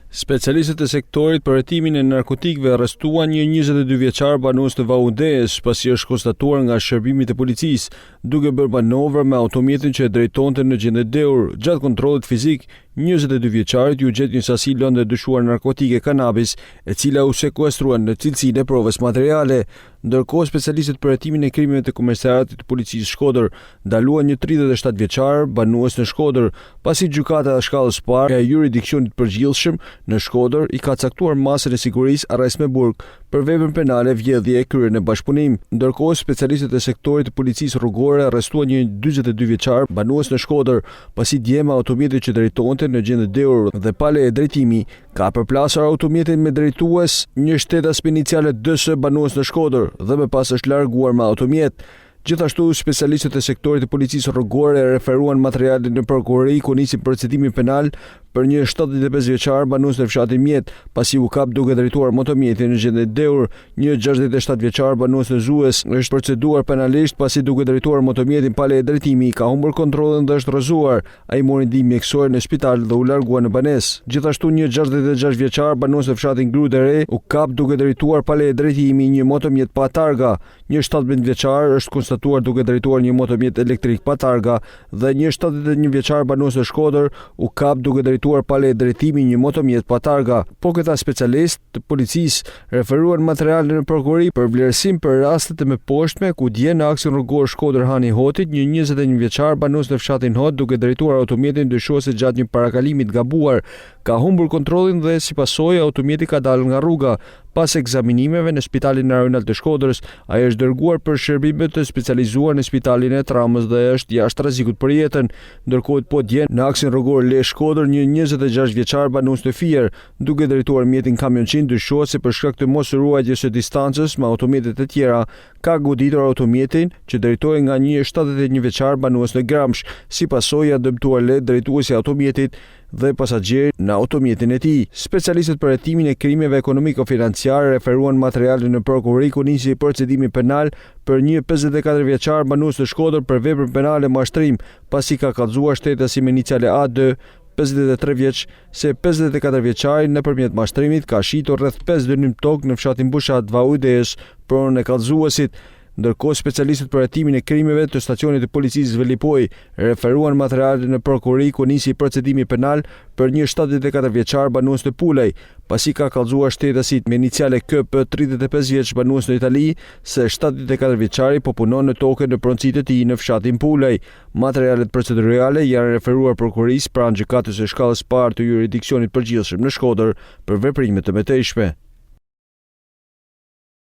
Specialistët e sektorit për hetimin e narkotikëve arrestuan një 22 vjeçar banues të Vaudeës pasi është konstatuar nga shërbimet e policisë duke bërë manovra me automjetin që e drejtonte në gjendje deur. Gjatë kontrollit fizik, 22 vjeçarit u gjet një sasi lëndë dyshuar narkotike kanabis, e cila u sekuestruan në cilësinë e provës materiale. Ndërkohë, specialistët për hetimin e krimeve të komisariatit të policisë Shkodër ndaluan një 37 vjeçar banues në Shkodër, pasi gjykata e shkallës parë e jurisdiksionit përgjithshëm në Shkodër i ka caktuar masën e sigurisë arrest me burg për veprën penale vjedhje e kryer në bashkëpunim. Ndërkohë, specialistët e sektorit të policisë rrugore arrestuan një 42 vjeçar banues në Shkodër, pasi dje me automjetin që drejtonte në gjendje deur dhe pa leje drejtimi ka përplasur automjetin me drejtues një shtetas me iniciale DS banues në Shkodër dhe më pas është larguar me automjet. Gjithashtu, specialistët e sektorit të policisë rrugore referuan materialin në prokurori ku nisi procedimi penal për një 75 vjeçar banues në fshatin Mjet, pasi u kap duke drejtuar motomjetin në gjendje deur. Një 67 vjeçar banues në Zues është proceduar penalisht pasi duke drejtuar motomjetin pa leje drejtimi ka humbur kontrollin dhe është rrëzuar. Ai mori ndihmë mjekësore në spital dhe u largua në banesë. Gjithashtu, një 66 vjeçar banues në fshatin Grudere u kap duke drejtuar pa leje drejtimi një motomjet pa targa. Një 17 vjeçar është konstatuar duke drejtuar një motomjet elektrik pa targa dhe një 71 vjeçar banues në Shkodër u kap duke drejtuar pa leje drejtimi një motomjet pa targa. Po këta specialistë të policisë referuan materialin në prokurori për vlerësim për rastet e mëposhtme ku dje në aksion rrugor Shkodër Hani Hotit një 21 vjeçar banues në fshatin Hot duke drejtuar automjetin dyshuese gjatë një parakalimit gabuar ka humbur kontrollin dhe si pasojë automjeti ka dalë nga rruga. Pas ekzaminimeve në Spitalin Rajonal të Shkodrës, ai është dërguar për shërbime të specializuar në Spitalin e Tramës dhe është jashtë rrezikut për jetën. Ndërkohë, po dje në aksion rrugor Le Shkodër një 26 vjeçar banues në Fier, duke drejtuar mjetin kamionçin dyshuese për shkak të mos ruajtjes së distancës me automjetet e tjera, ka goditur automjetin që drejtohej nga një 71 vjeçar banues në Gramsh, si pasojë ja dëmtuar le drejtuesi i automjetit dhe pasagjeri në automjetin e tij. Specialistët për hetimin e krimeve ekonomiko-financiare referuan materialin në prokurori ku nisi procedimi penal për një 54 vjeçar banues në Shkodër për veprën penale mashtrim, pasi ka kallëzuar shtetasi me iniciale AD 53 vjeç se 54 vjeçari nëpërmjet mashtrimit ka shitur rreth 5 dënim tokë në fshatin Bushat Vaudeës për në kallëzuesit. Ndërkohë, specialistët për hetimin e krimeve të stacionit të policisë Velipoj referuan materialin në prokurori ku nisi procedimi penal për një 74 vjeçar banues në Pulej, pasi ka kallëzuar shtetasit me iniciale KP 35 vjeç banues në Itali se 74 vjeçari po punon në tokë në pronësitë e tij në fshatin Pulej. Materialet procedurale janë referuar prokurorisë pranë gjykatës së shkallës parë të jurisdiksionit përgjithshëm në Shkodër për veprime të mëtejshme.